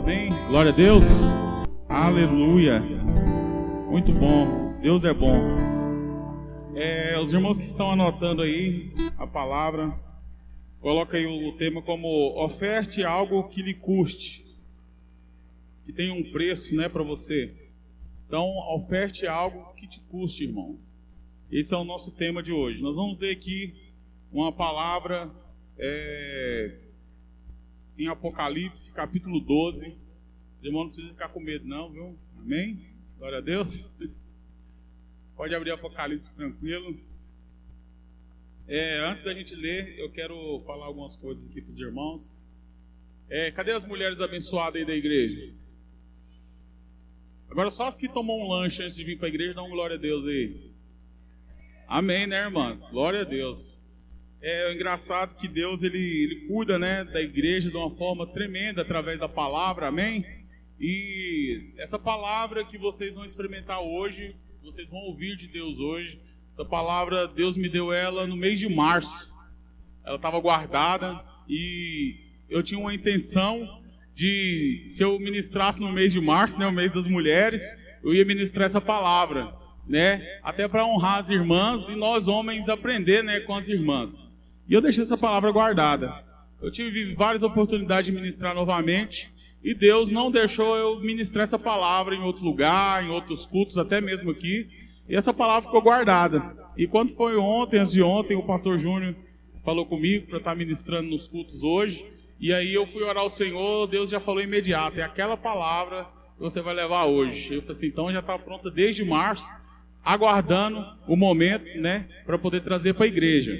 Amém? Glória a Deus. Aleluia. Muito bom. Deus é bom. Os irmãos que estão anotando aí a palavra, coloca aí o tema como oferte algo que lhe custe, que tenha um preço, né, para você. Então, oferte algo que te custe, irmão. Esse é o nosso tema de hoje. Nós vamos ler aqui uma palavra em Apocalipse, capítulo 12. Os irmãos não precisam ficar com medo não, viu? Amém? Glória a Deus. Pode abrir Apocalipse tranquilo. Antes da gente ler, eu quero falar algumas coisas aqui para os irmãos. Cadê as mulheres abençoadas aí da igreja? Agora só as que tomam um lanche antes de vir para a igreja, dão glória a Deus aí. Amém, né, irmãs? Glória a Deus. É engraçado que Deus ele cuida, né, da igreja de uma forma tremenda através da palavra, amém? E essa palavra que vocês vão experimentar hoje, vocês vão ouvir de Deus hoje, essa palavra Deus me deu ela no mês de março. Ela estava guardada e eu tinha uma intenção de, se eu ministrasse no mês de março, né, o mês das mulheres, eu ia ministrar essa palavra, né, até para honrar as irmãs e nós homens aprender, né, com as irmãs. E eu deixei essa palavra guardada. Eu tive várias oportunidades de ministrar novamente e Deus não deixou eu ministrar essa palavra em outro lugar, em outros cultos, até mesmo aqui. E essa palavra ficou guardada. E quando foi ontem, antes de ontem, o pastor Júnior falou comigo para estar ministrando nos cultos hoje. E aí eu fui orar ao Senhor, Deus já falou imediato, é aquela palavra que você vai levar hoje. Eu falei assim, então já está pronta desde março, aguardando o momento, né, para poder trazer para a igreja.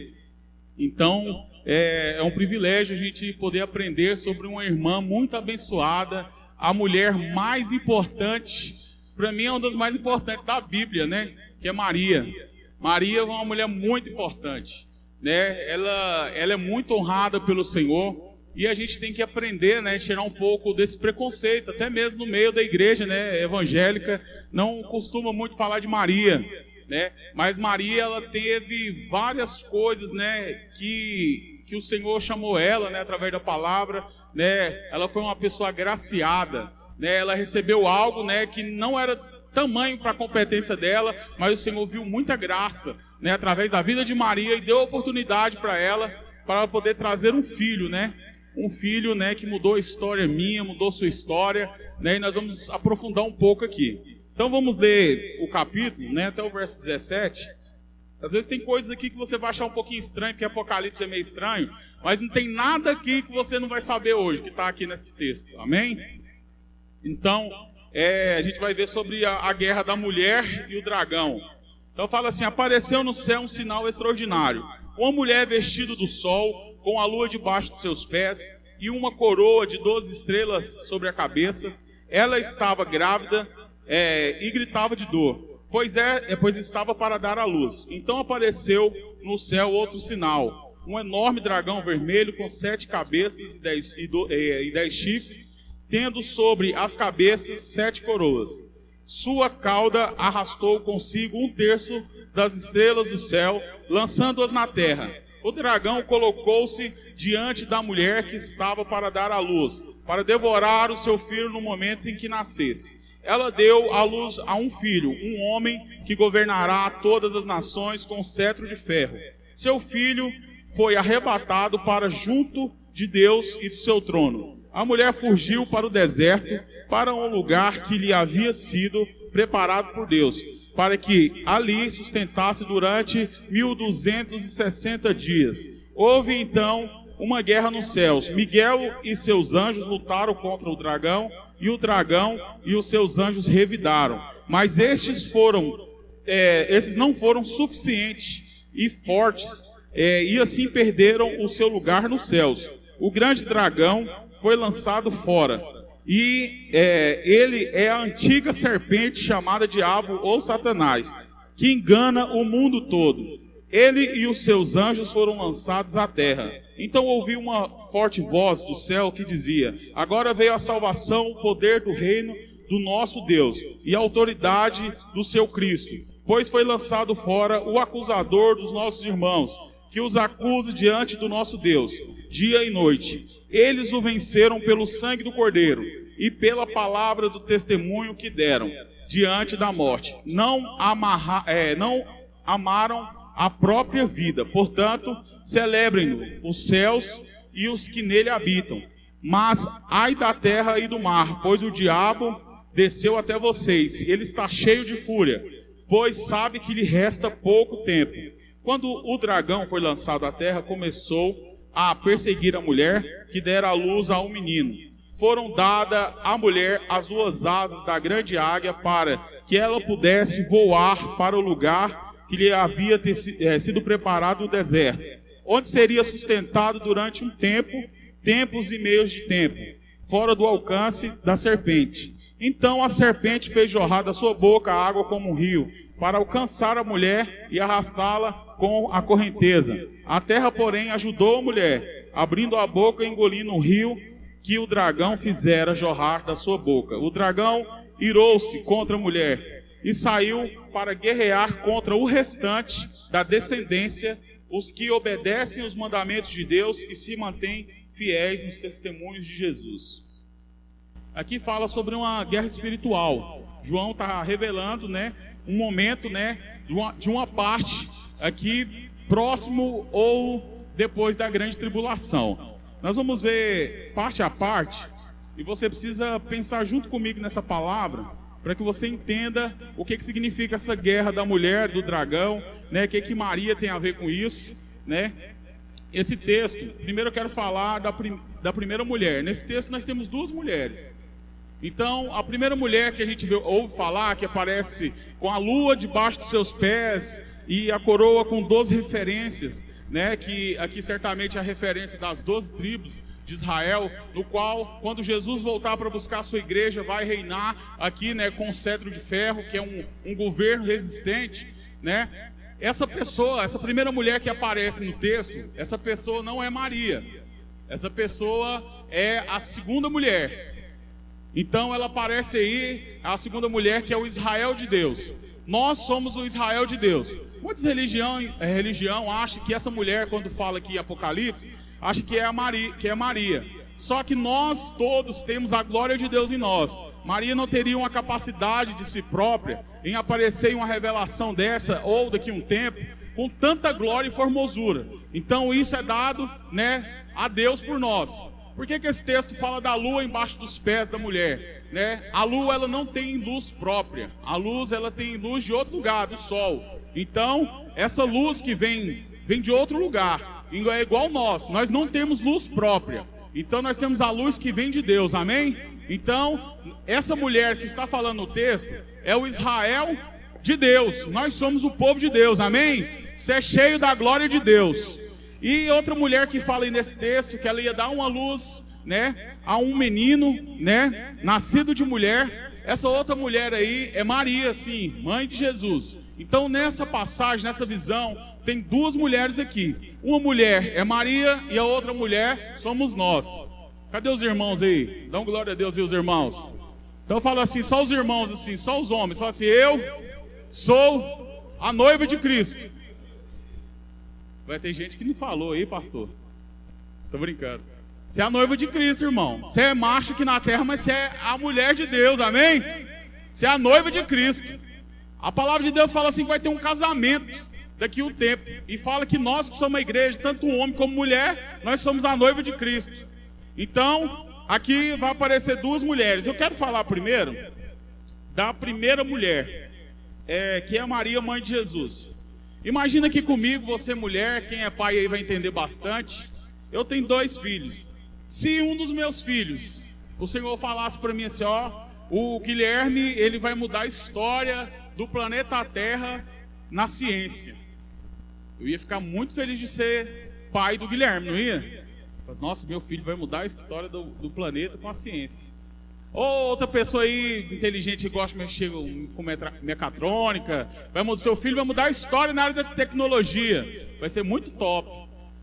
Então, é um privilégio a gente poder aprender sobre uma irmã muito abençoada, a mulher mais importante, para mim é uma das mais importantes da Bíblia, né? Que é Maria. Maria é uma mulher muito importante, né? Ela é muito honrada pelo Senhor e a gente tem que aprender, né? Tirar um pouco desse preconceito, até mesmo no meio da igreja, né? Evangélica, não costuma muito falar de Maria, né? Mas Maria, ela teve várias coisas, né, que o Senhor chamou ela, né, através da palavra, né? Ela foi uma pessoa agraciada, né? Ela recebeu algo, né, que não era tamanho para a competência dela, mas o Senhor viu muita graça, né, através da vida de Maria e deu oportunidade para ela poder trazer um filho, né? Um filho, né, que mudou a história minha, mudou sua história, né? E nós vamos aprofundar um pouco aqui. Então vamos ler o capítulo, né, até o verso 17. Às vezes tem coisas aqui que você vai achar um pouquinho estranho, porque Apocalipse é meio estranho, mas não tem nada aqui que você não vai saber hoje, que está aqui nesse texto, amém? Então, a gente vai ver sobre a guerra da mulher e o dragão. Então fala assim, apareceu no céu um sinal extraordinário, uma mulher vestida do sol, com a lua debaixo de seus pés, e uma coroa de 12 estrelas sobre a cabeça. Ela estava grávida, e gritava de dor, pois estava para dar à luz. Então apareceu no céu outro sinal, um enorme dragão vermelho com 7 cabeças e 10 chifres, tendo sobre as cabeças 7 coroas. Sua cauda arrastou consigo 1/3 das estrelas do céu, lançando-as na terra. O dragão colocou-se diante da mulher que estava para dar à luz, para devorar o seu filho no momento em que nascesse. Ela deu à luz a um filho, um homem que governará todas as nações com cetro de ferro. Seu filho foi arrebatado para junto de Deus e do seu trono. A mulher fugiu para o deserto, para um lugar que lhe havia sido preparado por Deus, para que ali sustentasse durante 1260 dias. Houve então uma guerra nos céus. Miguel e seus anjos lutaram contra o dragão e os seus anjos revidaram. Mas esses não foram suficientes e fortes, e assim perderam o seu lugar nos céus. O grande dragão foi lançado fora, e ele é a antiga serpente chamada Diabo ou Satanás, que engana o mundo todo. Ele e os seus anjos foram lançados à terra. Então ouvi uma forte voz do céu que dizia: agora veio a salvação, o poder do reino do nosso Deus e a autoridade do seu Cristo, pois foi lançado fora o acusador dos nossos irmãos, que os acusa diante do nosso Deus, dia e noite. Eles o venceram pelo sangue do Cordeiro e pela palavra do testemunho que deram diante da morte. Não amaram a própria vida. Portanto, celebrem-no os céus e os que nele habitam. Mas ai da terra e do mar, pois o diabo desceu até vocês. Ele está cheio de fúria, pois sabe que lhe resta pouco tempo. Quando o dragão foi lançado à terra, começou a perseguir a mulher que dera à luz a um menino. Foram dadas à mulher as duas asas da grande águia para que ela pudesse voar para o lugar que lhe havia sido preparado no deserto, onde seria sustentado durante um tempo, tempos e meios de tempo, fora do alcance da serpente. Então a serpente fez jorrar da sua boca a água como um rio, para alcançar a mulher e arrastá-la com a correnteza. A terra, porém, ajudou a mulher, abrindo a boca e engolindo o rio que o dragão fizera jorrar da sua boca. O dragão irou-se contra a mulher e saiu para guerrear contra o restante da descendência, os que obedecem os mandamentos de Deus e se mantêm fiéis nos testemunhos de Jesus. Aqui fala sobre uma guerra espiritual. João está revelando, um momento, de uma parte aqui próximo ou depois da grande tribulação. Nós vamos ver parte a parte e você precisa pensar junto comigo nessa palavra para que você entenda o que significa essa guerra da mulher, do dragão, o que Maria tem a ver com isso, Esse texto, primeiro eu quero falar da primeira mulher. Nesse texto nós temos duas mulheres. Então, a primeira mulher que a gente ouve falar, que aparece com a lua debaixo dos seus pés e a coroa com 12 referências, que aqui certamente é a referência das 12 tribos de Israel, no qual, quando Jesus voltar para buscar a sua igreja, vai reinar aqui, com o cetro de ferro, que é um governo resistente, Essa pessoa, essa primeira mulher que aparece no texto, essa pessoa não é Maria. Essa pessoa é a segunda mulher. Então ela aparece aí, a segunda mulher, que é o Israel de Deus. Nós somos o Israel de Deus. Muitas religião acham que essa mulher, quando fala aqui em Apocalipse, acha que é Maria. Só que nós todos temos a glória de Deus em nós. Maria não teria uma capacidade de si própria em aparecer em uma revelação dessa, ou daqui a um tempo, com tanta glória e formosura. Então isso é dado, a Deus por nós. Por que esse texto fala da lua embaixo dos pés da mulher? A lua, ela não tem luz própria. A luz, ela tem luz de outro lugar, do sol. Então, essa luz que vem de outro lugar. É igual nós não temos luz própria. Então, nós temos a luz que vem de Deus, amém? Então, essa mulher que está falando no texto é o Israel de Deus. Nós somos o povo de Deus, amém? Você é cheio da glória de Deus. E outra mulher que fala aí nesse texto, que ela ia dar uma luz, a um menino, nascido de mulher. Essa outra mulher aí é Maria, sim, mãe de Jesus. Então nessa passagem, nessa visão, tem duas mulheres aqui. Uma mulher é Maria e a outra mulher somos nós. Cadê os irmãos aí? Dá uma glória a Deus e os irmãos. Então eu falo assim, só os irmãos assim, só os homens. Fala assim, eu sou a noiva de Cristo. Vai ter gente que não falou aí, pastor. Tô brincando. Você é a noiva de Cristo, irmão. Você é macho aqui na terra, mas você é a mulher de Deus, amém? Você é a noiva de Cristo. A palavra de Deus fala assim que vai ter um casamento daqui a um tempo. E fala que nós que somos a igreja, tanto homem como mulher, nós somos a noiva de Cristo. Então, aqui vai aparecer duas mulheres. Eu quero falar primeiro da primeira mulher, que é a Maria, mãe de Jesus. Imagina aqui comigo, você mulher, quem é pai aí vai entender bastante. Eu tenho 2 filhos. Se um dos meus filhos, o Senhor falasse para mim assim, o Guilherme, ele vai mudar a história do planeta Terra na ciência. Eu ia ficar muito feliz de ser pai do Guilherme, não ia? Mas, nossa, meu filho vai mudar a história do planeta com a ciência. Ou outra pessoa aí, inteligente, que gosta de mexer com mecatrônica, seu filho vai mudar a história na área da tecnologia. Vai ser muito top.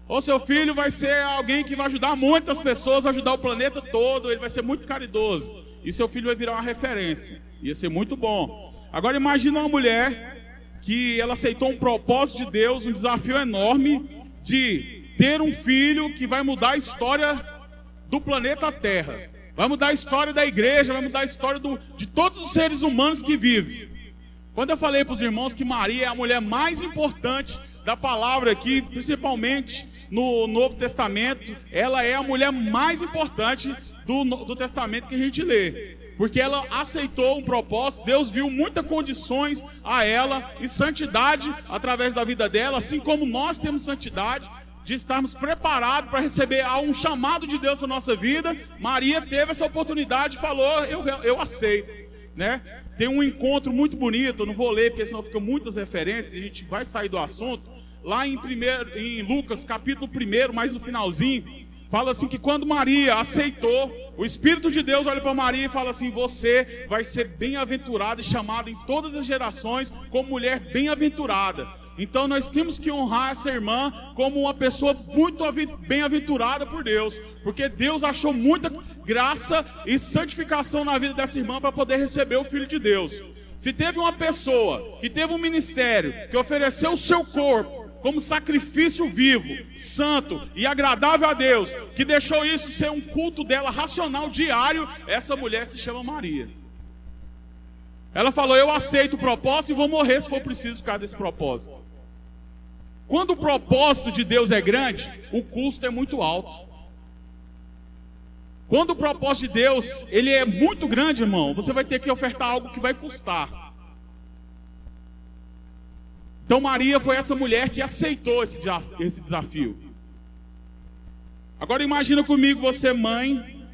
Ou seu filho vai ser alguém que vai ajudar muitas pessoas, vai ajudar o planeta todo, ele vai ser muito caridoso. E seu filho vai virar uma referência. Ia ser muito bom. Agora imagina uma mulher que ela aceitou um propósito de Deus, um desafio enorme de ter um filho que vai mudar a história do planeta Terra. vai mudar a história da igreja, vai mudar a história de todos os seres humanos que vivem. Quando eu falei para os irmãos que Maria é a mulher mais importante da palavra aqui, principalmente no Novo Testamento, ela é a mulher mais importante do Testamento que a gente lê. Porque ela aceitou um propósito, Deus viu muitas condições a ela e santidade através da vida dela, assim como nós temos santidade, de estarmos preparados para receber um chamado de Deus para a nossa vida. Maria teve essa oportunidade e falou, eu aceito, né? Tem um encontro muito bonito, eu não vou ler porque senão fica muitas referências, a gente vai sair do assunto. Lá em Lucas capítulo 1, mais no finalzinho, fala assim que quando Maria aceitou, o Espírito de Deus olha para Maria e fala assim, você vai ser bem-aventurada e chamada em todas as gerações como mulher bem-aventurada. Então nós temos que honrar essa irmã como uma pessoa muito bem-aventurada por Deus, porque Deus achou muita graça e santificação na vida dessa irmã para poder receber o Filho de Deus. Se teve uma pessoa que teve um ministério, que ofereceu o seu corpo como sacrifício vivo, santo e agradável a Deus, que deixou isso ser um culto dela racional diário, essa mulher se chama Maria. Ela falou, eu aceito o propósito e vou morrer se for preciso por causa desse propósito. Quando o propósito de Deus é grande, o custo é muito alto. Quando o propósito de Deus ele é muito grande, irmão, você vai ter que ofertar algo que vai custar. Então Maria foi essa mulher que aceitou esse desafio. Agora imagina comigo você mãe,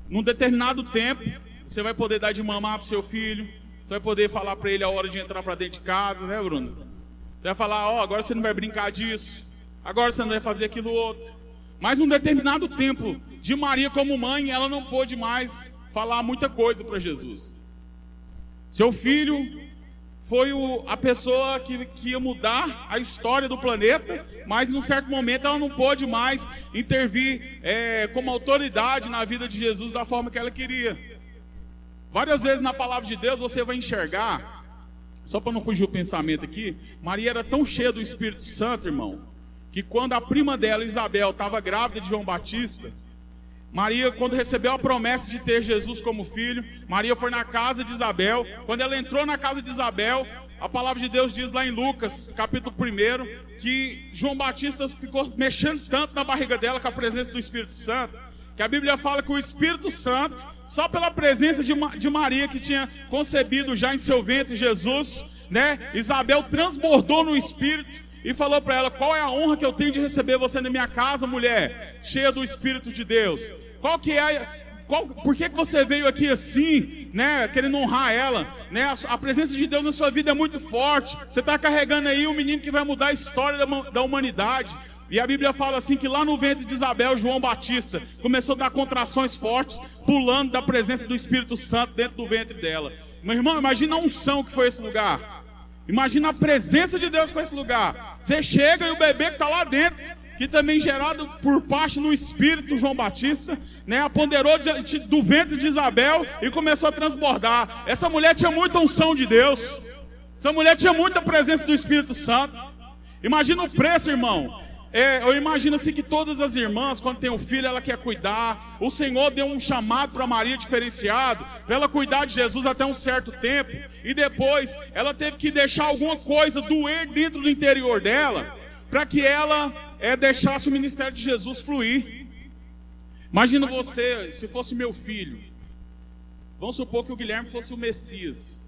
num determinado tempo, você vai poder dar de mamar para o seu filho, você vai poder falar para ele a hora de entrar para dentro de casa, né, Bruno? Você vai falar, agora você não vai brincar disso, agora você não vai fazer aquilo outro. Mas num determinado tempo de Maria como mãe, ela não pôde mais falar muita coisa para Jesus. Seu filho foi a pessoa que ia mudar a história do planeta, mas em um certo momento ela não pôde mais intervir como autoridade na vida de Jesus da forma que ela queria. Várias vezes na palavra de Deus você vai enxergar, só para não fugir o pensamento aqui, Maria era tão cheia do Espírito Santo, irmão, que quando a prima dela, Isabel, estava grávida de João Batista, Maria, quando recebeu a promessa de ter Jesus como filho, Maria foi na casa de Isabel. Quando ela entrou na casa de Isabel, a palavra de Deus diz lá em Lucas, capítulo 1, que João Batista ficou mexendo tanto na barriga dela com a presença do Espírito Santo, que a Bíblia fala que o Espírito Santo, só pela presença de Maria, que tinha concebido já em seu ventre Jesus, né, Isabel transbordou no Espírito e falou para ela, qual é a honra que eu tenho de receber você na minha casa, mulher, cheia do Espírito de Deus? Por que você veio aqui assim, né, querendo honrar ela, né? A presença de Deus na sua vida é muito forte. Você está carregando aí um menino que vai mudar a história da humanidade. E a Bíblia fala assim que lá no ventre de Isabel, João Batista começou a dar contrações fortes, pulando da presença do Espírito Santo dentro do ventre dela. Meu irmão, imagina a unção que foi esse lugar. Imagina a presença de Deus com esse lugar. Você chega e o bebê que está lá dentro, que também gerado por parte do Espírito João Batista, né, aponderou do ventre de Isabel e começou a transbordar. Essa mulher tinha muita unção de Deus. Essa mulher tinha muita presença do Espírito Santo. Imagina o preço, irmão. Eu imagino assim que todas as irmãs, quando tem um filho, ela quer cuidar. O Senhor deu um chamado para Maria diferenciado, para ela cuidar de Jesus até um certo tempo. E depois, ela teve que deixar alguma coisa doer dentro do interior dela, para que ela deixasse o ministério de Jesus fluir. Imagina você, se fosse meu filho. Vamos supor que o Guilherme fosse o Messias.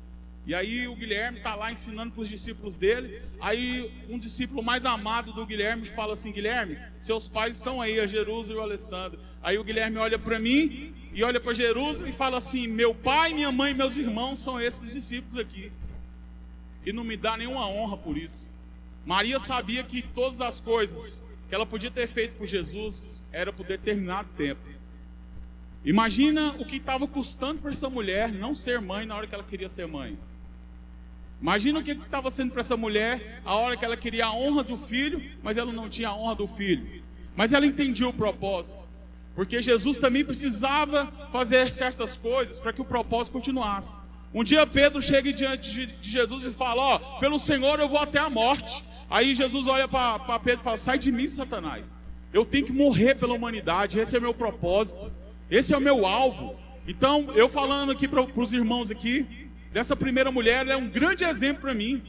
E aí o Guilherme está lá ensinando para os discípulos dele. Aí um discípulo mais amado do Guilherme fala assim, Guilherme, seus pais estão aí, a Jerusa e o Alessandro. Aí o Guilherme olha para mim e olha para Jerusa e fala assim, meu pai, minha mãe e meus irmãos são esses discípulos aqui. E não me dá nenhuma honra por isso. Maria sabia que todas as coisas que ela podia ter feito por Jesus era por determinado tempo. Imagina o que estava custando para essa mulher não ser mãe na hora que ela queria ser mãe. Imagina o que estava sendo para essa mulher a hora que ela queria a honra do filho, mas ela não tinha a honra do filho. Mas ela entendia o propósito, porque Jesus também precisava fazer certas coisas para que o propósito continuasse. Um dia Pedro chega diante de Jesus e fala, pelo Senhor eu vou até a morte. Aí Jesus olha para Pedro e fala, sai de mim, Satanás. Eu tenho que morrer pela humanidade, esse é meu propósito. Esse é o meu alvo. Então, eu falando aqui para os irmãos aqui, dessa primeira mulher, ela é um grande exemplo para mim.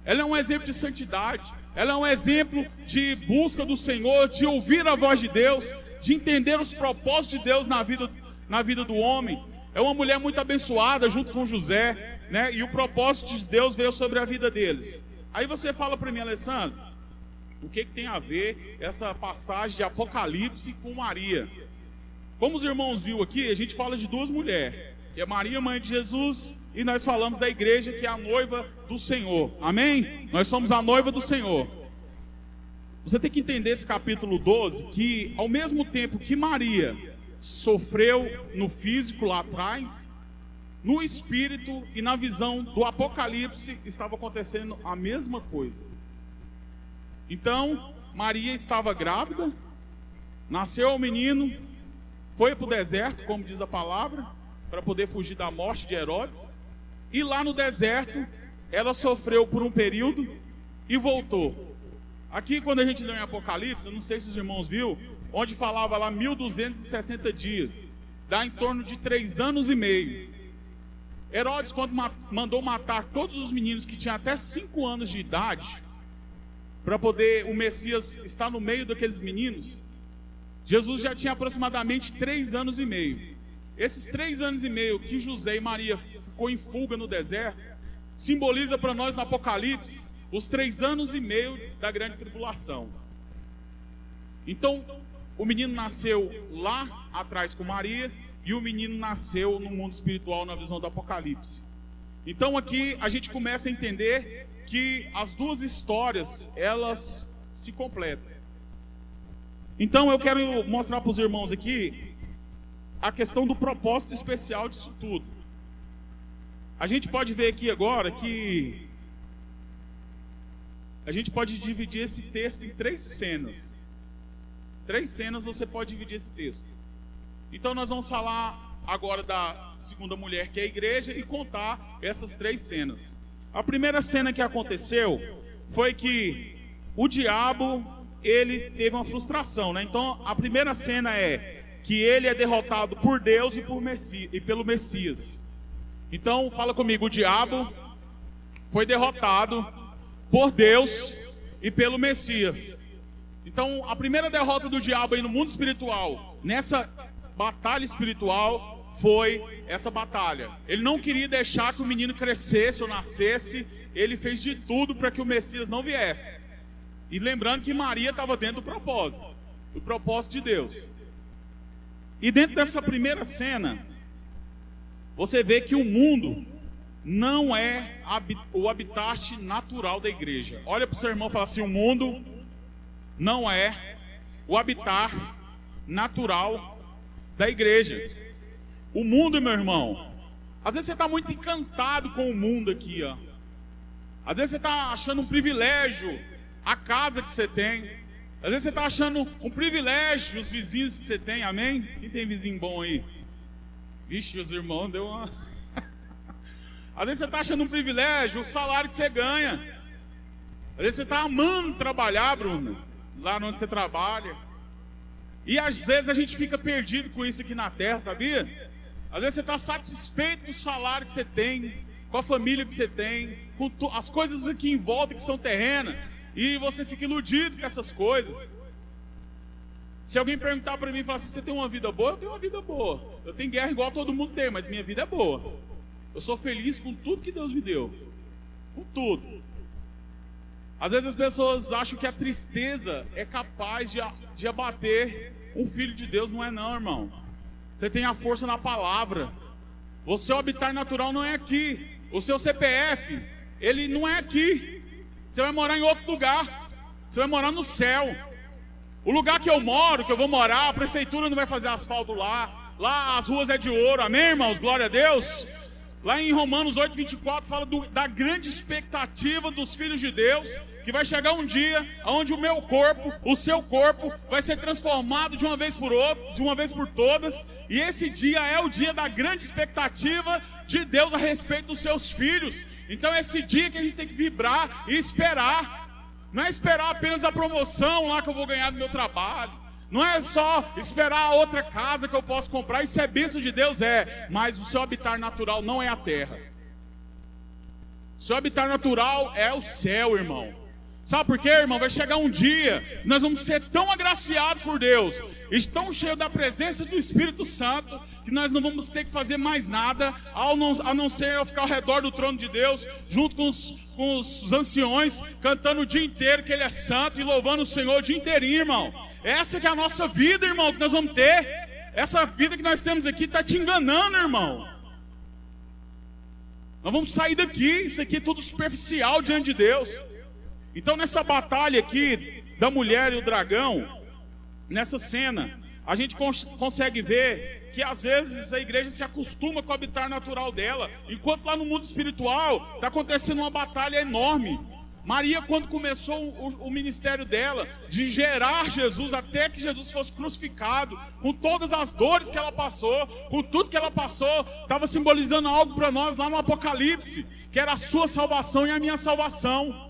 Ela é um exemplo de santidade. Ela é um exemplo de busca do Senhor, de ouvir a voz de Deus, de entender os propósitos de Deus na vida do homem. É uma mulher muito abençoada junto com José, né? E o propósito de Deus veio sobre a vida deles. Aí você fala para mim, Alessandro, o que tem a ver essa passagem de Apocalipse com Maria? Como os irmãos viram aqui, a gente fala de duas mulheres, que é Maria, mãe de Jesus, e nós falamos da igreja, que é a noiva do Senhor. Amém? Nós somos a noiva do Senhor. Você tem que entender esse capítulo 12, que ao mesmo tempo que Maria sofreu no físico lá atrás, no espírito e na visão do Apocalipse estava acontecendo a mesma coisa. Então, Maria estava grávida, nasceu o menino, foi para o deserto, como diz a palavra, para poder fugir da morte de Herodes. E lá no deserto, ela sofreu por um período e voltou. Aqui, quando a gente lê em Apocalipse, eu não sei se os irmãos viram, onde falava lá 1260 dias, dá em torno de 3 anos e meio. Herodes, quando mandou matar todos os meninos que tinham até 5 anos de idade, para poder o Messias estar no meio daqueles meninos, Jesus já tinha aproximadamente 3 anos e meio. Esses 3 anos e meio que José e Maria ficou em fuga no deserto, simboliza para nós no Apocalipse os 3 anos e meio da grande tribulação. Então, o menino nasceu lá atrás com Maria, e o menino nasceu no mundo espiritual na visão do Apocalipse. Então aqui a gente começa a entender que as duas histórias, elas se completam. Então eu quero mostrar para os irmãos aqui a questão do propósito especial disso tudo. A gente pode ver aqui agora que a gente pode dividir esse texto em 3 cenas. 3 cenas você pode dividir esse texto. Então nós vamos falar agora da segunda mulher, que é a igreja, e contar essas 3 cenas. A primeira cena que aconteceu foi que o diabo, ele teve uma frustração, né? Então a primeira cena é que ele é derrotado por Deus e pelo Messias. Então fala comigo, o diabo foi derrotado por Deus e pelo Messias. Então a primeira derrota do diabo aí no mundo espiritual, nessa batalha espiritual, foi essa batalha. Ele não queria deixar que o menino crescesse ou nascesse. Ele fez de tudo para que o Messias não viesse. E lembrando que Maria estava dentro do propósito de Deus. E dentro dessa primeira cena, você vê que o mundo não é o habitat natural da igreja. Olha para o seu irmão e fala assim: o mundo não é o habitat natural da igreja. O mundo, meu irmão, às vezes você está muito encantado com o mundo aqui, ó. Às vezes você está achando um privilégio a casa que você tem. Às vezes você está achando um privilégio os vizinhos que você tem, amém? Quem tem vizinho bom aí? Vixe, os irmãos, deu uma... Às vezes você está achando um privilégio o salário que você ganha. Às vezes você está amando trabalhar, Bruno, lá onde você trabalha. E às vezes a gente fica perdido com isso aqui na terra, sabia? Às vezes você está satisfeito com o salário que você tem, com a família que você tem, com as coisas aqui em volta que são terrenas, e você fica iludido com essas coisas. Se alguém perguntar para mim e falar assim: você tem uma vida boa? Eu tenho uma vida boa. Eu tenho guerra igual todo mundo tem, mas minha vida é boa. Eu sou feliz com tudo que Deus me deu. Com tudo. Às vezes as pessoas acham que a tristeza é capaz de abater um filho de Deus. Não é não, irmão. Você tem a força na palavra. O seu habitat natural não é aqui. O seu CPF, ele não é aqui. Você vai morar em outro lugar. Você vai morar no céu. O lugar que eu moro, que eu vou morar, a prefeitura não vai fazer asfalto lá. Lá as ruas é de ouro, amém, irmãos? Glória a Deus. Lá em Romanos 8:24 fala da grande expectativa dos filhos de Deus, que vai chegar um dia onde o meu corpo, o seu corpo, vai ser transformado de uma vez por todas. E esse dia é o dia da grande expectativa de Deus a respeito dos seus filhos. Então é esse dia que a gente tem que vibrar e esperar. Não é esperar apenas a promoção lá que eu vou ganhar do meu trabalho. Não é só esperar a outra casa que eu posso comprar. Isso é bênção de Deus, mas o seu habitat natural não é a terra. O seu habitat natural é o céu, irmão. Sabe por quê, irmão? Vai chegar um dia que nós vamos ser tão agraciados por Deus, e tão cheios da presença do Espírito Santo, que nós não vamos ter que fazer mais nada, a não ser ficar ao redor do trono de Deus, junto com os anciões, cantando o dia inteiro que Ele é santo e louvando o Senhor o dia inteirinho, irmão. Essa que é a nossa vida, irmão, que nós vamos ter. Essa vida que nós temos aqui está te enganando, irmão. Nós vamos sair daqui, isso aqui é tudo superficial diante de Deus. Então nessa batalha aqui da mulher e o dragão, nessa cena, a gente consegue ver que às vezes a igreja se acostuma com o habitat natural dela, enquanto lá no mundo espiritual está acontecendo uma batalha enorme. Maria, quando começou o ministério dela, de gerar Jesus até que Jesus fosse crucificado, com todas as dores que ela passou, com tudo que ela passou, estava simbolizando algo para nós lá no Apocalipse, que era a sua salvação e a minha salvação.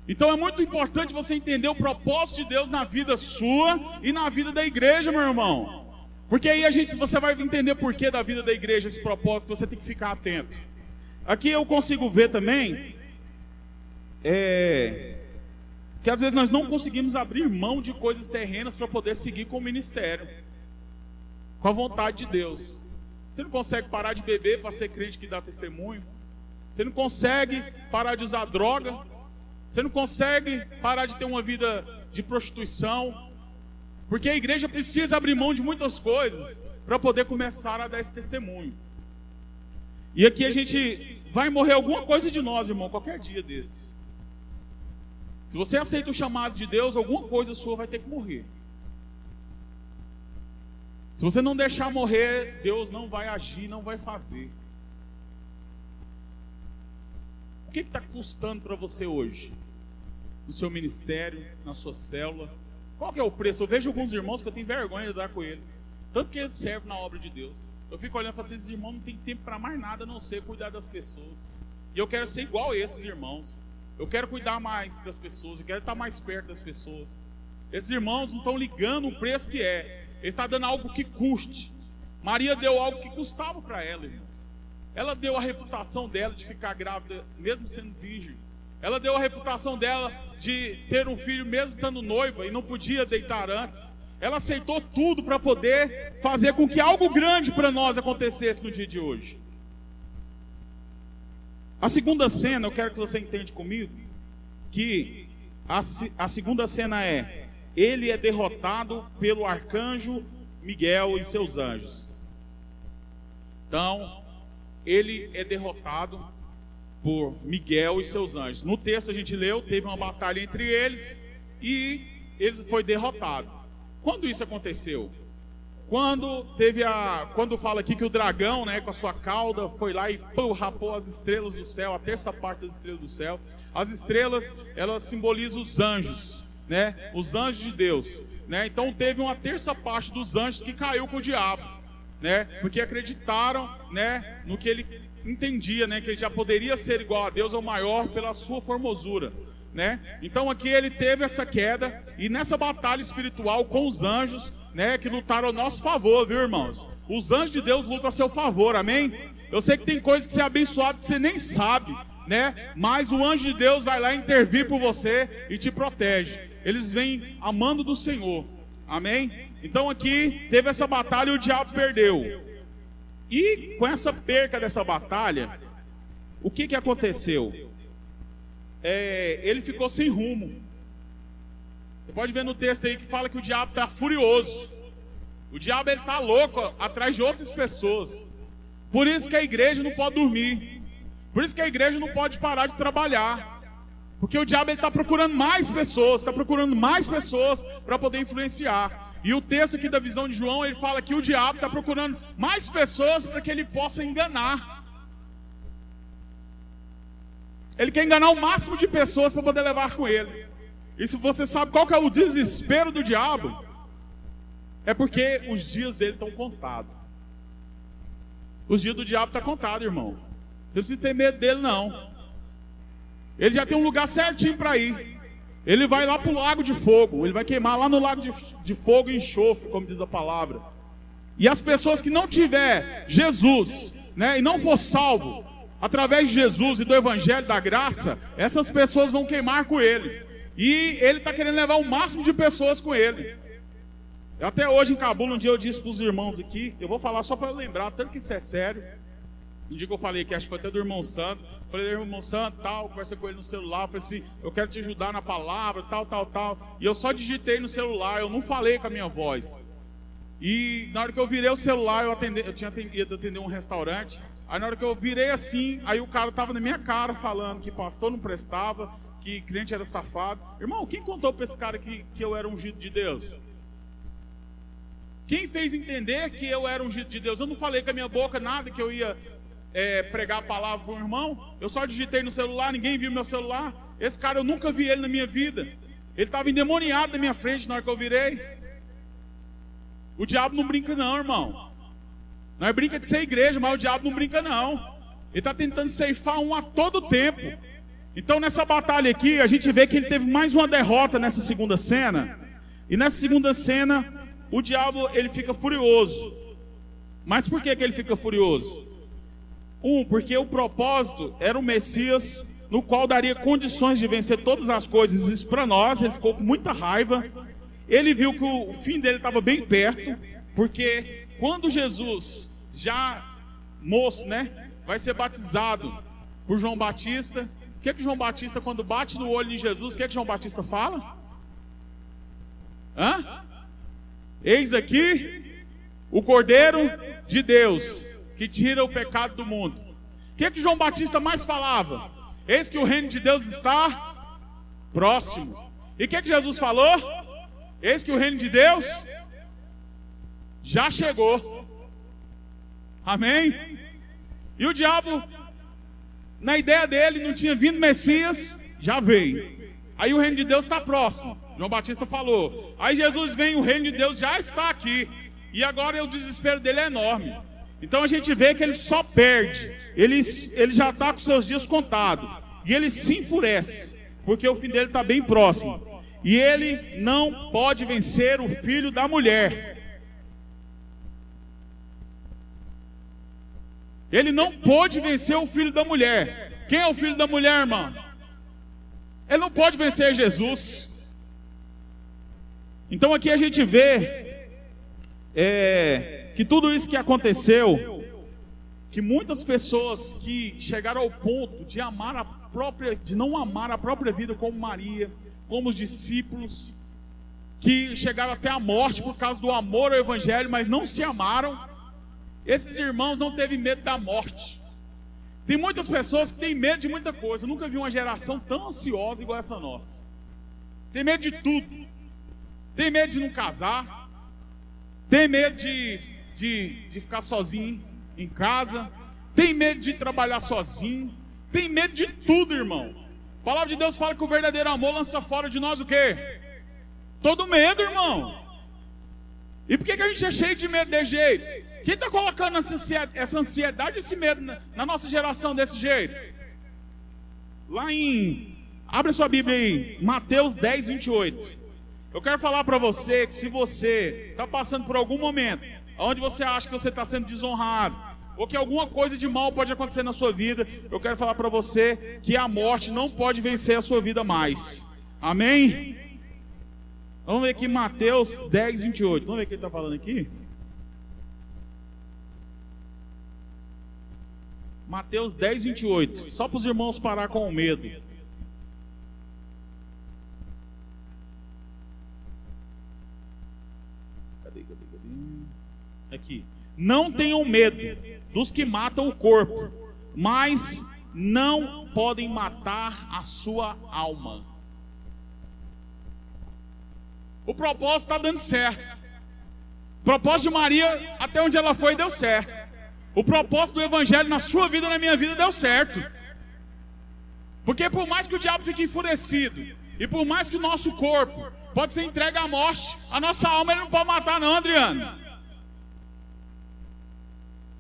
Então é muito importante você entender o propósito de Deus na vida sua e na vida da igreja, meu irmão. Porque aí você vai entender por que da vida da igreja, esse propósito, que você tem que ficar atento. Aqui eu consigo ver também que às vezes nós não conseguimos abrir mão de coisas terrenas para poder seguir com o ministério, com a vontade de Deus. Você não consegue parar de beber para ser crente que dá testemunho. Você não consegue parar de usar droga. Você não consegue parar de ter uma vida de prostituição, porque a igreja precisa abrir mão de muitas coisas para poder começar a dar esse testemunho. E aqui a gente vai morrer alguma coisa de nós, irmão, qualquer dia desse. Se você aceita o chamado de Deus, alguma coisa sua vai ter que morrer. Se você não deixar morrer, Deus não vai agir, não vai fazer. O que está custando para você hoje? No seu ministério, na sua célula? Qual que é o preço? Eu vejo alguns irmãos que eu tenho vergonha de dar com eles, tanto que eles servem na obra de Deus. Eu fico olhando e falo assim, esses irmãos não tem tempo para mais nada a não ser cuidar das pessoas. E eu quero ser igual a esses irmãos. Eu quero cuidar mais das pessoas, eu quero estar mais perto das pessoas. Esses irmãos não estão ligando o preço que é. Ele está dando algo que custe. Maria deu algo que custava para ela, irmãos. Ela deu a reputação dela de ficar grávida, mesmo sendo virgem. Ela deu a reputação dela de ter um filho, mesmo estando noiva, e não podia deitar antes. Ela aceitou tudo para poder fazer com que algo grande para nós acontecesse no dia de hoje. A segunda cena, eu quero que você entenda comigo, que a segunda cena ele é derrotado pelo arcanjo Miguel e seus anjos. Então, ele é derrotado por Miguel e seus anjos. No texto a gente leu, teve uma batalha entre eles e ele foi derrotado. Quando isso aconteceu? Quando fala aqui que o dragão, com a sua cauda, foi lá e rapou as estrelas do céu, a terça parte das estrelas do céu. As estrelas, elas simbolizam os anjos, os anjos de Deus, Então teve uma terça parte dos anjos que caiu com o diabo, porque acreditaram, no que ele entendia, que ele já poderia ser igual a Deus ou maior pela sua formosura, Então aqui ele teve essa queda, e nessa batalha espiritual com os anjos, que lutaram ao nosso favor, viu, irmãos? Os anjos de Deus lutam a seu favor, amém? Eu sei que tem coisas que você é abençoado que você nem sabe, mas o anjo de Deus vai lá intervir por você e te protege. Eles vêm amando do Senhor, amém? Então aqui teve essa batalha e o diabo perdeu. E com essa perca dessa batalha, o que aconteceu? Ele ficou sem rumo. Você pode ver no texto aí que fala que o diabo está furioso. O diabo está louco atrás de outras pessoas. Por isso que a igreja não pode dormir. Por isso que a igreja não pode parar de trabalhar. Porque o diabo está procurando mais pessoas, para poder influenciar. E o texto aqui da visão de João, ele fala que o diabo está procurando mais pessoas para que ele possa enganar. Ele quer enganar o máximo de pessoas para poder levar com ele. E se você sabe qual que é o desespero do diabo, é porque os dias dele estão contados. Os dias do diabo estão contados, irmão. Você não precisa ter medo dele, não. Ele já tem um lugar certinho para ir. Ele vai lá para o lago de fogo. Ele vai queimar lá no lago de fogo e enxofre, como diz a palavra. E as pessoas que não tiver Jesus, né, e não for salvo através de Jesus e do evangelho da graça, essas pessoas vão queimar com ele. E ele está querendo levar o máximo de pessoas com ele. Até hoje em Cabul, um dia eu disse para os irmãos aqui, eu vou falar só para lembrar, tanto que isso é sério. Um dia que eu falei aqui, acho que foi até do irmão Santo. Falei, irmão Santo, tal, conversei com ele no celular. Falei assim, eu quero te ajudar na palavra, tal. E eu só digitei no celular, eu não falei com a minha voz. E na hora que eu virei o celular, eu tinha ido atender um restaurante. Aí na hora que eu virei assim, aí o cara estava na minha cara falando que pastor não prestava, que crente era safado. Irmão, quem contou para esse cara que eu era ungido de Deus? Quem fez entender que eu era ungido de Deus? Eu não falei com a minha boca nada que eu ia pregar a palavra para um irmão. Eu só digitei no celular, ninguém viu meu celular. Esse cara eu nunca vi ele na minha vida. Ele estava endemoniado na minha frente na hora que eu virei. O diabo não brinca não, irmão. Nós brinca de ser igreja, mas o diabo não brinca não. Ele está tentando ceifar um a todo tempo. Então nessa batalha aqui, a gente vê que ele teve mais uma derrota nessa segunda cena. E nessa segunda cena, o diabo ele fica furioso. Mas por que ele fica furioso? Porque o propósito era o Messias, no qual daria condições de vencer todas as coisas. Isso para nós, ele ficou com muita raiva. Ele viu que o fim dele estava bem perto, porque quando Jesus, já moço, né, vai ser batizado por João Batista, o que João Batista, quando bate no olho em Jesus, o que João Batista fala? Eis aqui o Cordeiro de Deus, que tira o pecado do mundo. O que João Batista mais falava? Eis que o reino de Deus está próximo. E o que Jesus falou? Eis que o reino de Deus já chegou. Amém? E o diabo, na ideia dele, não tinha vindo Messias, já veio. Aí o reino de Deus está próximo. João Batista falou. Aí Jesus vem, o reino de Deus já está aqui. E agora o desespero dele é enorme. Então a gente vê que ele só perde. Ele já está com seus dias contados. E ele se enfurece, porque o fim dele está bem próximo. E ele não pode vencer o filho da mulher. Ele não pode vencer o filho da mulher. Quem é o filho da mulher, irmão? Ele não pode vencer Jesus. Então aqui a gente vê que tudo isso que aconteceu, que muitas pessoas que chegaram ao ponto de não amar a própria vida, como Maria, como os discípulos, que chegaram até a morte por causa do amor ao evangelho, mas não se amaram. Esses irmãos não teve medo da morte. Tem muitas pessoas que têm medo de muita coisa. Eu nunca vi uma geração tão ansiosa igual essa nossa. Tem medo de tudo. Tem medo de não casar. Tem medo de ficar sozinho em casa. Tem medo de trabalhar sozinho. Tem medo de tudo, irmão. A palavra de Deus fala que o verdadeiro amor lança fora de nós o quê? Todo medo, irmão. E por que a gente é cheio de medo desse jeito? Quem está colocando essa ansiedade, esse medo na nossa geração desse jeito? Abre sua Bíblia aí, Mateus 10, 28. Eu quero falar para você que se você está passando por algum momento onde você acha que você está sendo desonrado, ou que alguma coisa de mal pode acontecer na sua vida, eu quero falar para você que a morte não pode vencer a sua vida mais. Amém? Vamos ver aqui Mateus 10, 28. Vamos ver o que ele está falando aqui. Mateus 10, 28. Só para os irmãos parar com o medo. Cadê? Aqui. Não tenham medo dos que matam o corpo, mas não podem matar a sua alma. O propósito está dando certo. O propósito de Maria, até onde ela foi, deu certo. O propósito do evangelho na sua vida e na minha vida deu certo. Porque por mais que o diabo fique enfurecido, e por mais que o nosso corpo pode ser entregue à morte, a nossa alma ele não pode matar não, Adriano.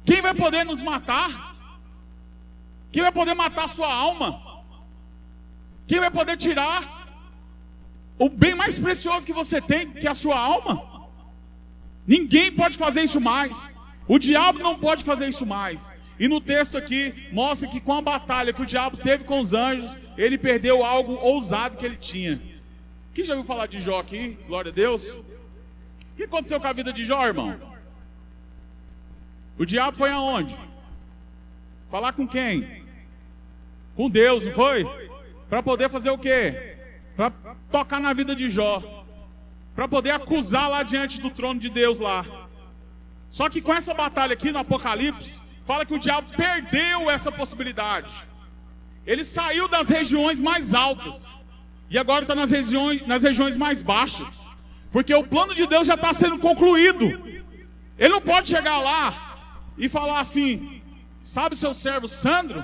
Quem vai poder nos matar? Quem vai poder matar a sua alma? Quem vai poder tirar o bem mais precioso que você tem, que é a sua alma. Ninguém pode fazer isso mais. O diabo não pode fazer isso mais. E no texto aqui, mostra que com a batalha que o diabo teve com os anjos, ele perdeu algo ousado que ele tinha. Quem já ouviu falar de Jó aqui? Glória a Deus. O que aconteceu com a vida de Jó, irmão? O diabo foi aonde? Falar com quem? Com Deus, não foi? Para poder fazer o quê? Para tocar na vida de Jó. Para poder acusar lá diante do trono de Deus lá. Só que com essa batalha aqui no Apocalipse, fala que o diabo perdeu essa possibilidade. Ele saiu das regiões mais altas e agora está nas regiões mais baixas. Porque o plano de Deus já está sendo concluído. Ele não pode chegar lá e falar assim: sabe o seu servo Sandro?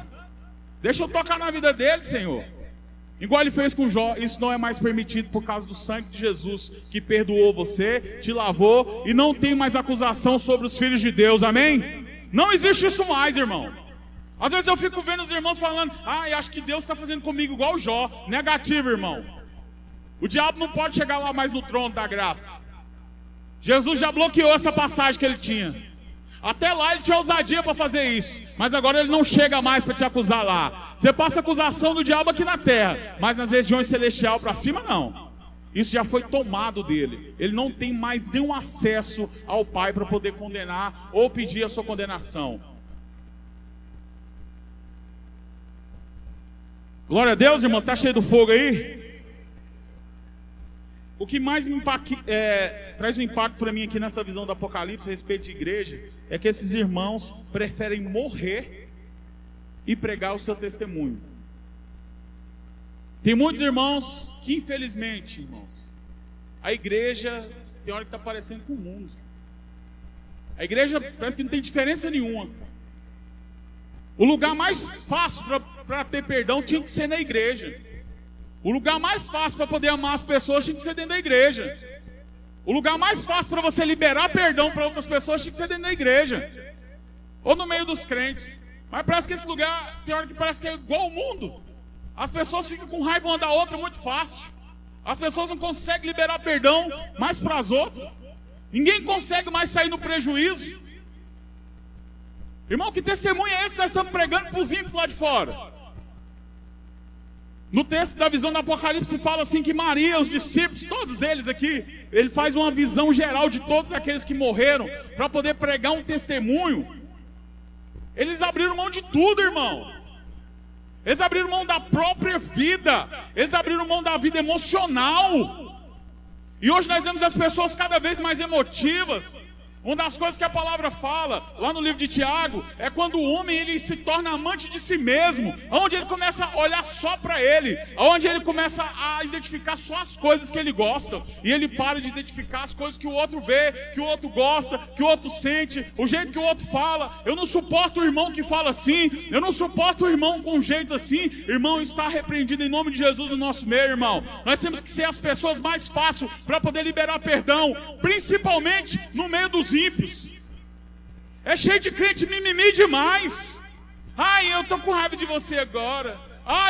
Deixa eu tocar na vida dele, Senhor. Igual ele fez com Jó. Isso não é mais permitido por causa do sangue de Jesus, que perdoou você, te lavou, e não tem mais acusação sobre os filhos de Deus, amém? Não existe isso mais, irmão. Às vezes eu fico vendo os irmãos falando: eu acho que Deus está fazendo comigo igual o Jó. Negativo, irmão. O diabo não pode chegar lá mais no trono da graça. Jesus já bloqueou essa passagem que ele tinha. Até lá ele tinha ousadia para fazer isso, mas agora ele não chega mais para te acusar lá. Você passa acusação do diabo aqui na terra, mas nas regiões celestiais para cima não. Isso já foi tomado dele. Ele não tem mais nenhum acesso ao Pai para poder condenar ou pedir a sua condenação. Glória a Deus, irmãos. Está cheio do fogo aí? O que mais me traz um impacto para mim aqui nessa visão do Apocalipse a respeito de igreja é que esses irmãos preferem morrer e pregar o seu testemunho. Tem muitos irmãos que, infelizmente, irmãos, a igreja tem hora que está parecendo com o mundo. A igreja parece que não tem diferença nenhuma. O lugar mais fácil para ter perdão tinha que ser na igreja. O lugar mais fácil para poder amar as pessoas tinha que ser dentro da igreja. O lugar mais fácil para você liberar perdão para outras pessoas tinha que ser dentro da igreja. Ou no meio dos crentes. Mas parece que esse lugar tem hora que parece que é igual ao mundo. As pessoas ficam com raiva uma da outra muito fácil. As pessoas não conseguem liberar perdão mais para as outras. Ninguém consegue mais sair no prejuízo. Irmão, que testemunho é esse que nós estamos pregando para os ímpios lá de fora? No texto da visão do Apocalipse fala assim que Maria, os discípulos, todos eles aqui, ele faz uma visão geral de todos aqueles que morreram para poder pregar um testemunho. Eles abriram mão de tudo, irmão. Eles abriram mão da própria vida. Eles abriram mão da vida emocional. E hoje nós vemos as pessoas cada vez mais emotivas. Uma das coisas que a palavra fala, lá no livro de Tiago, é quando o homem ele se torna amante de si mesmo, onde ele começa a olhar só para ele, onde ele começa a identificar só as coisas que ele gosta, e ele para de identificar as coisas que o outro vê, que o outro gosta, que o outro sente, o jeito que o outro fala. Eu não suporto o irmão que fala assim, eu não suporto o irmão com um jeito assim. Irmão, está repreendido em nome de Jesus no nosso meio, irmão. Nós temos que ser as pessoas mais fáceis para poder liberar perdão, principalmente no meio dos ímpios. É cheio de crente mimimi demais. Eu tô com raiva de você agora.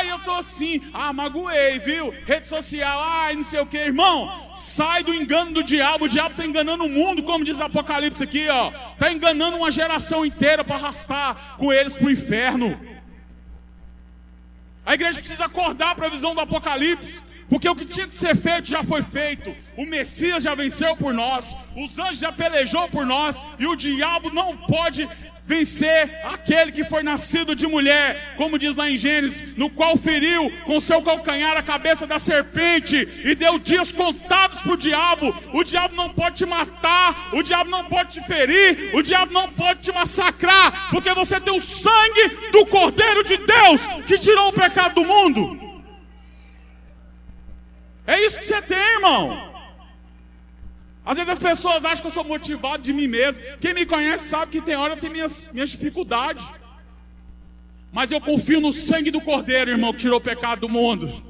Eu tô assim. Magoei, viu? Rede social, não sei o que. Irmão, sai do engano do diabo. O diabo tá enganando o mundo, como diz Apocalipse aqui, ó. Tá enganando uma geração inteira para arrastar com eles pro inferno. A igreja precisa acordar para a visão do Apocalipse, porque o que tinha que ser feito já foi feito. O Messias já venceu por nós, os anjos já pelejou por nós, e o diabo não pode vencer aquele que foi nascido de mulher, como diz lá em Gênesis, no qual feriu com seu calcanhar a cabeça da serpente e deu dias contados para o diabo. O diabo não pode te matar, o diabo não pode te ferir, o diabo não pode te massacrar, porque você tem o sangue do Cordeiro de Deus que tirou o pecado do mundo. É isso que você tem, irmão. Às vezes as pessoas acham que eu sou motivado de mim mesmo. Quem me conhece sabe que tem hora eu tenho minhas dificuldades. Mas eu confio no sangue do Cordeiro, irmão, que tirou o pecado do mundo.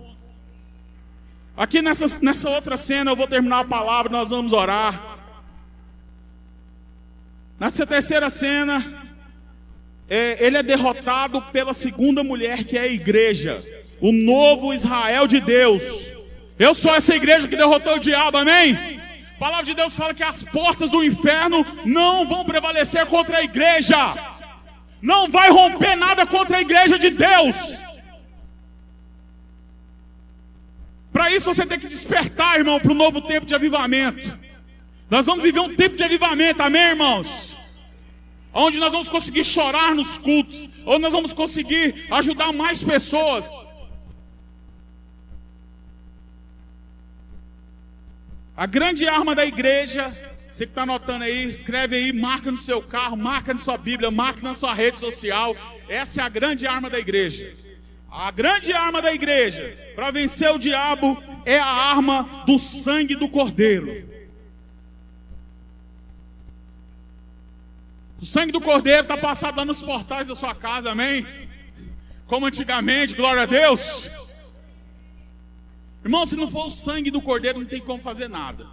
Aqui nessa outra cena eu vou terminar a palavra, nós vamos orar. Nessa terceira cena, ele é derrotado pela segunda mulher, que é a igreja, o novo Israel de Deus. Eu sou essa igreja que derrotou o diabo, amém? A palavra de Deus fala que as portas do inferno não vão prevalecer contra a igreja. Não vai romper nada contra a igreja de Deus. Para isso você tem que despertar, irmão, para um novo tempo de avivamento. Nós vamos viver um tempo de avivamento, amém, irmãos? Onde nós vamos conseguir chorar nos cultos, onde nós vamos conseguir ajudar mais pessoas. A grande arma da igreja, você que está anotando aí, escreve aí, marca no seu carro, marca na sua Bíblia, marca na sua rede social. Essa é a grande arma da igreja. A grande arma da igreja para vencer o diabo é a arma do sangue do Cordeiro. O sangue do Cordeiro está passado lá nos portais da sua casa, amém? Como antigamente, glória a Deus. Irmão, se não for o sangue do Cordeiro, não tem como fazer nada.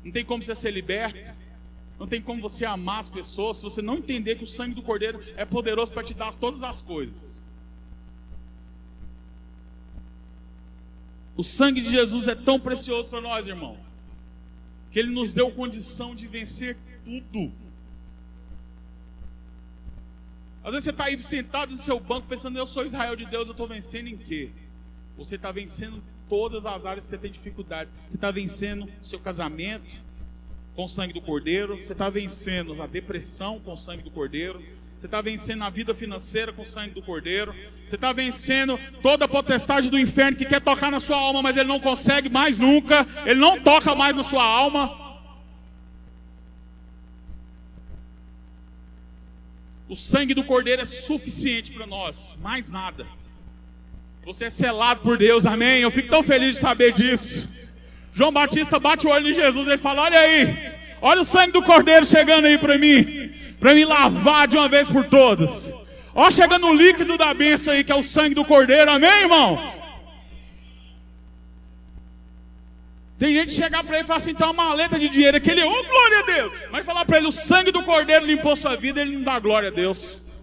Não tem como você ser liberto. Não tem como você amar as pessoas se você não entender que o sangue do Cordeiro é poderoso para te dar todas as coisas. O sangue de Jesus é tão precioso para nós, irmão, que Ele nos deu condição de vencer tudo. Às vezes você está aí sentado no seu banco pensando, eu sou Israel de Deus, eu estou vencendo em quê? Você está vencendo todas as áreas que você tem dificuldade. Você está vencendo o seu casamento com o sangue do Cordeiro. Você está vencendo a depressão com o sangue do Cordeiro. Você está vencendo a vida financeira com o sangue do Cordeiro. Você está vencendo toda a potestade do inferno que quer tocar na sua alma, mas ele não consegue mais nunca. Ele não toca mais na sua alma. O sangue do Cordeiro é suficiente para nós, mais nada. Você é selado por Deus, amém? Eu fico tão feliz de saber disso. João Batista bate o olho em Jesus, ele fala, olha aí, olha o sangue do Cordeiro chegando aí para me lavar de uma vez por todas. Olha chegando o líquido da bênção aí, que é o sangue do Cordeiro, amém, irmão? Tem gente que chegar para ele e falar assim, então uma maleta de dinheiro, aquele, oh glória a Deus. Mas falar para ele, o sangue do Cordeiro limpou sua vida, ele não dá glória a Deus.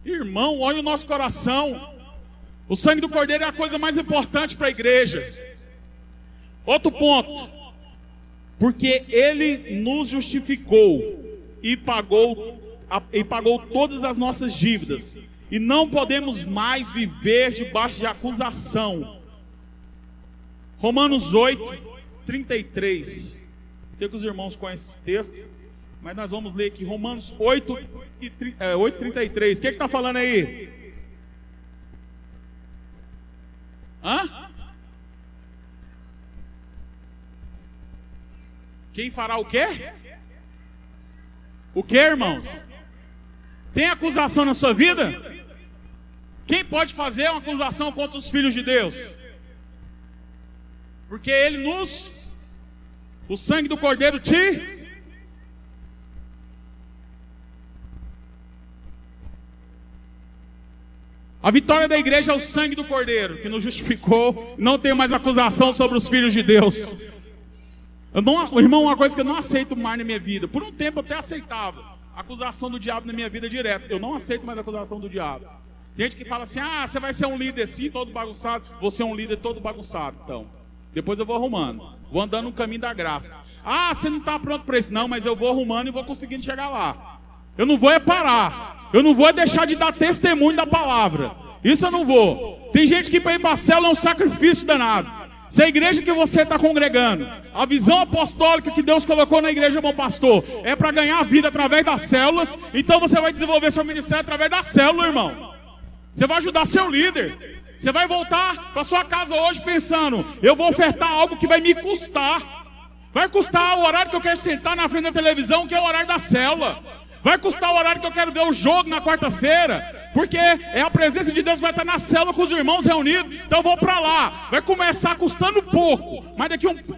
Irmão, olha o nosso coração. O sangue do Cordeiro é a coisa mais importante para a igreja. Outro ponto. Porque Ele nos justificou e pagou todas as nossas dívidas. E não podemos mais viver debaixo de acusação. Romanos 8:33. Sei que os irmãos conhecem esse texto, mas nós vamos ler aqui. Romanos 8:33. O que está falando aí? Hã? Quem fará o quê? O quê, irmãos? Tem acusação na sua vida? Quem pode fazer uma acusação contra os filhos de Deus? Porque Ele o sangue do Cordeiro A vitória da igreja é o sangue do Cordeiro, que nos justificou. Não tem mais acusação sobre os filhos de Deus. Irmão, uma coisa que eu não aceito mais na minha vida. Por um tempo eu até aceitava a acusação do diabo na minha vida direto. Eu não aceito mais a acusação do diabo. Tem gente que fala assim, você vai ser um líder assim, todo bagunçado. Vou ser um líder todo bagunçado, então. Depois eu vou arrumando. Vou andando no caminho da graça. Você não está pronto para isso. Não, mas eu vou arrumando e vou conseguindo chegar lá. Eu não vou parar. Eu não vou deixar de dar testemunho da palavra. Isso eu não vou. Tem gente que para ir para a célula é um sacrifício danado. Se a igreja que você está congregando, a visão apostólica que Deus colocou na igreja, bom pastor, é para ganhar a vida através das células, então você vai desenvolver seu ministério através da célula, irmão. Você vai ajudar seu líder. Você vai voltar para sua casa hoje pensando, eu vou ofertar algo que vai me custar. Vai custar o horário que eu quero sentar na frente da televisão, que é o horário da célula. Vai custar o horário que eu quero ver o jogo na quarta-feira, porque é a presença de Deus vai estar na célula com os irmãos reunidos. Então eu vou para lá. Vai começar custando pouco, mas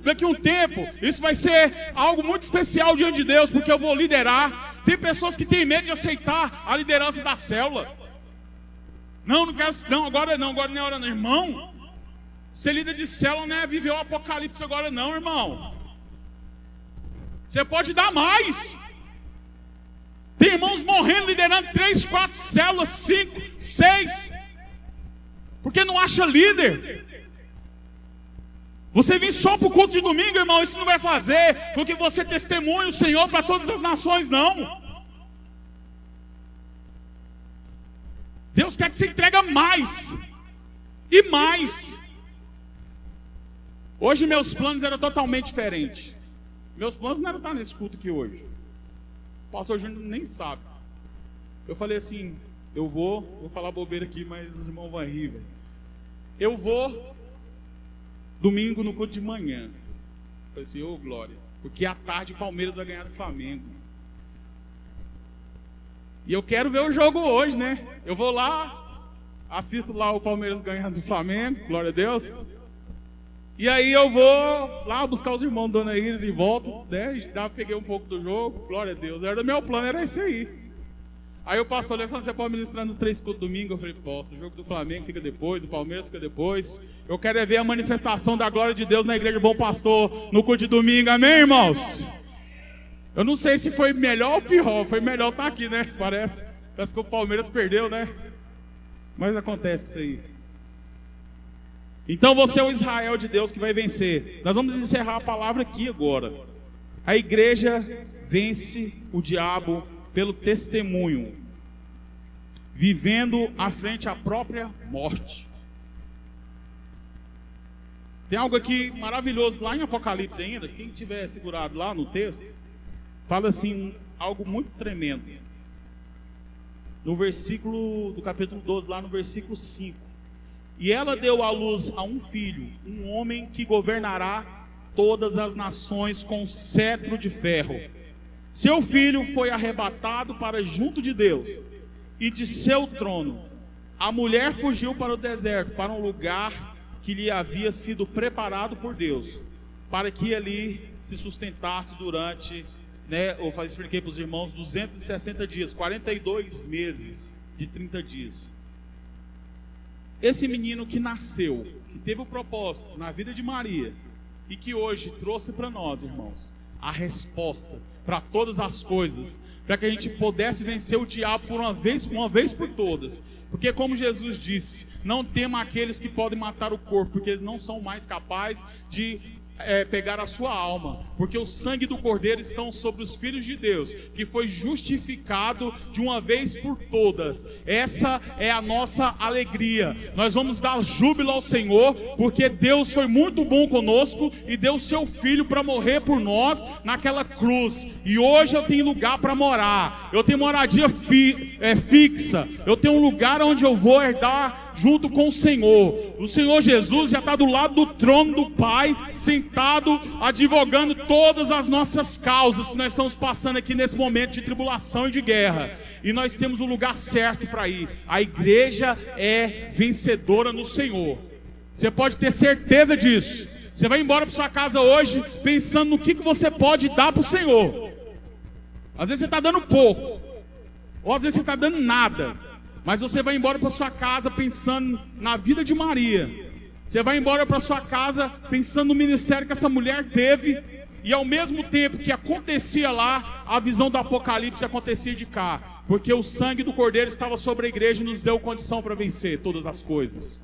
daqui um tempo isso vai ser algo muito especial diante de Deus, porque eu vou liderar. Tem pessoas que têm medo de aceitar a liderança da célula. Não quero, agora não é hora não, irmão. Ser líder de célula não é viver o apocalipse agora não, irmão. Você pode dar mais. Tem irmãos morrendo, liderando 3, 4 células, 5, 6. Porque não acha líder. Você vir só para o culto de domingo, irmão, isso não vai fazer com que você testemunhe o Senhor para todas as nações, não. Deus quer que você entregue mais e mais. Hoje meus planos eram totalmente diferentes. Meus planos não eram estar nesse culto aqui hoje. O pastor Júnior nem sabe. Eu falei assim, eu vou falar bobeira aqui, mas os irmãos vão rir, velho. Eu vou domingo no culto de manhã. Eu falei assim, ô glória, porque à tarde o Palmeiras vai ganhar do Flamengo. E eu quero ver o jogo hoje, né? Eu vou lá, assisto lá o Palmeiras ganhando do Flamengo, glória a Deus. E aí eu vou lá buscar os irmãos Dona Iris e volto, né? Já peguei um pouco do jogo, glória a Deus. Era do meu plano, era esse aí. Aí o pastor Alessandro, você pode ministrar nos 3 cultos domingo? Eu falei, posso. O jogo do Flamengo fica depois, do Palmeiras fica depois. Eu quero é ver a manifestação da glória de Deus na igreja Bom Pastor no culto de domingo, amém, irmãos? Eu não sei se foi melhor ou pior, foi melhor estar aqui, né? Parece que o Palmeiras perdeu, né? Mas acontece isso aí. Então você é o Israel de Deus que vai vencer. Nós vamos encerrar a palavra aqui agora. A igreja vence o diabo pelo testemunho, vivendo à frente à própria morte. Tem algo aqui maravilhoso lá em Apocalipse ainda. Quem tiver segurado lá no texto, fala assim, algo muito tremendo. No versículo do capítulo 12, lá no versículo 5. E ela deu à luz a um filho, um homem que governará todas as nações com cetro de ferro. Seu filho foi arrebatado para junto de Deus, e de seu trono a mulher fugiu para o deserto, para um lugar que lhe havia sido preparado por Deus, para que ali se sustentasse durante, eu expliquei para os irmãos, 260 dias, 42 meses de 30 dias. Esse menino que nasceu, que teve o propósito na vida de Maria, e que hoje trouxe para nós, irmãos, a resposta para todas as coisas, para que a gente pudesse vencer o diabo por uma vez por todas. Porque como Jesus disse, não tema aqueles que podem matar o corpo, porque eles não são mais capazes de pegar a sua alma, porque o sangue do Cordeiro estão sobre os filhos de Deus, que foi justificado de uma vez por todas. Essa é a nossa alegria. Nós vamos dar júbilo ao Senhor, porque Deus foi muito bom conosco e deu seu Filho para morrer por nós naquela cruz. E hoje eu tenho lugar para morar, eu tenho moradia fixa, eu tenho um lugar onde eu vou herdar junto com o Senhor. O Senhor Jesus já está do lado do trono do Pai, sentado, advogando todas as nossas causas que nós estamos passando aqui nesse momento de tribulação e de guerra. E nós temos um lugar certo para ir. A igreja é vencedora no Senhor. Você pode ter certeza disso. Você vai embora para sua casa hoje pensando no que você pode dar para o Senhor. Às vezes você está dando pouco, ou às vezes você está dando nada. Mas você vai embora para sua casa pensando na vida de Maria. Você vai embora para sua casa pensando no ministério que essa mulher teve. E ao mesmo tempo que acontecia lá, a visão do Apocalipse acontecia de cá. Porque o sangue do Cordeiro estava sobre a igreja e nos deu condição para vencer todas as coisas.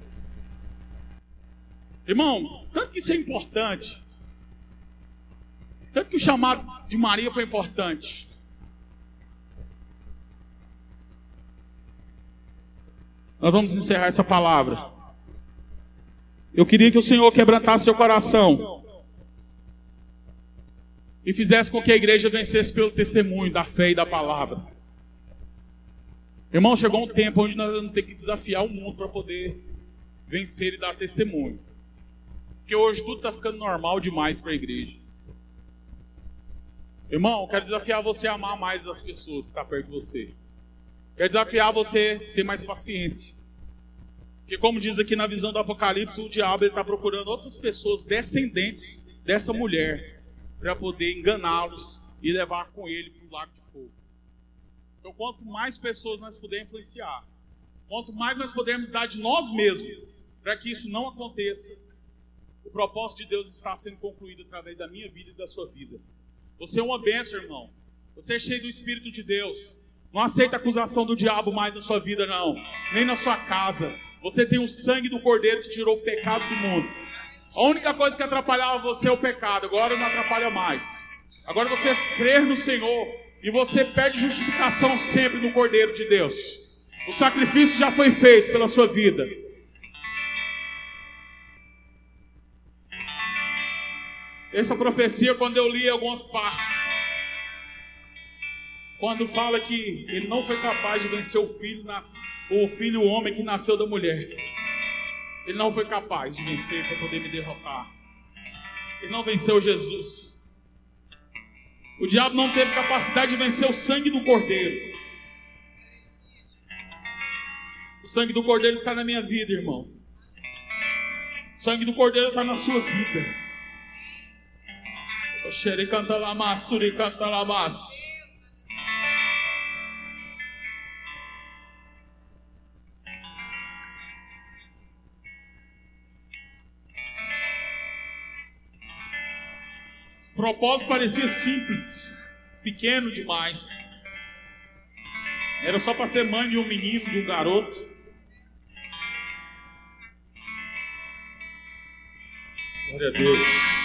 Irmão, tanto que isso é importante. Tanto que o chamado de Maria foi importante. Nós vamos encerrar essa palavra. Eu queria que o Senhor quebrantasse seu coração e fizesse com que a igreja vencesse pelo testemunho da fé e da palavra. Irmão, chegou um tempo onde nós vamos ter que desafiar o mundo para poder vencer e dar testemunho. Porque hoje tudo está ficando normal demais para a igreja. Irmão, eu quero desafiar você a amar mais as pessoas que estão perto de você. Quero desafiar você a ter mais paciência. Porque como diz aqui na visão do Apocalipse, o diabo está procurando outras pessoas descendentes dessa mulher para poder enganá-los e levar com ele para o lago de fogo. Então quanto mais pessoas nós pudermos influenciar, quanto mais nós pudermos dar de nós mesmos para que isso não aconteça, o propósito de Deus está sendo concluído através da minha vida e da sua vida. Você é uma bênção, irmão. Você é cheio do Espírito de Deus. Não aceita a acusação do diabo mais na sua vida, não. Nem na sua casa. Você tem o sangue do Cordeiro que tirou o pecado do mundo. A única coisa que atrapalhava você é o pecado, agora não atrapalha mais. Agora você crer no Senhor e você pede justificação sempre no Cordeiro de Deus. O sacrifício já foi feito pela sua vida. Essa profecia, quando eu li algumas partes, quando fala que ele não foi capaz de vencer o filho homem que nasceu da mulher. Ele não foi capaz de vencer para poder me derrotar. Ele não venceu Jesus. O diabo não teve capacidade de vencer o sangue do Cordeiro. O sangue do Cordeiro está na minha vida, irmão. O sangue do Cordeiro está na sua vida. Oxere canta lamas, suri canta lamas. O propósito parecia simples, pequeno demais. Era só para ser mãe de um menino, de um garoto. Glória a Deus.